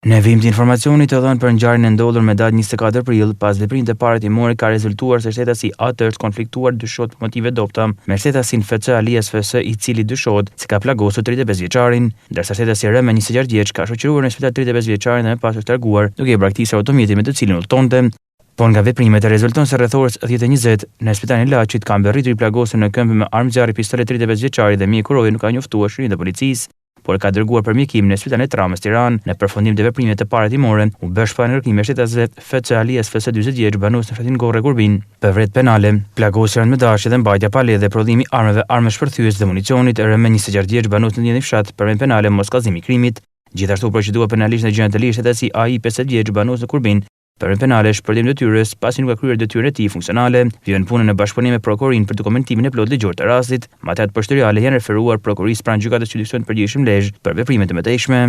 Në vim të informacionit të dhënë për ngjarjen e ndodhur me datë 24 prill, pas veprimit të parë timore ka rezultuar se shteti A është konfliktuar dyshohet për motive dobta me shtetasin FC Alias FS, i cili dyshohet se ka plagosur 35 vjeçarin, ndërsa shteti R me 26 vjeç ka shoqëruar në spital 35 vjeçarin dhe më pas është larguar duke i braktisur automjetin me të cilin udhëtonte. Por nga veprimet e rezulton se rreth orës 10:20 në spitalin e Laçit ka mbërritur i plagosur në këmbë me armë zjarri pistolet 35 vjeçari dhe mjekuroje nuk ka njoftuar shërimin e policisë, por ka dërguar për mjekim në spitalin e Tramës Tiranë. Në përfundim të veprimeve të para timore, u bë shpallje ndërkimi shtetasve FC Alias FS 40 vjeç banues në fshatin Gorre Gurbin. Për vret penale, plagosja me dashje dhe mbajtja pa leje dhe prodhimi armëve, armë shpërthyes dhe municionit, me 26 vjeç banues në një fshat për vend penale mos kallëzimi i krimit. Gjithashtu procedua penalisht në gjyqin e ligjit shteti AI 50 vjeç banues në Kurbin për penale shpërndim detyrës pasi nuk ka kryer detyrën e tij funksionale. Vjen punën në bashkëpunim me prokurorin për dokumentimin e plot ligjor të rastit. Materialet posteriore janë referuar prokurisë pranë gjykatës judiksioni të përgjithshëm Lezhë për veprimet e mëtejshme.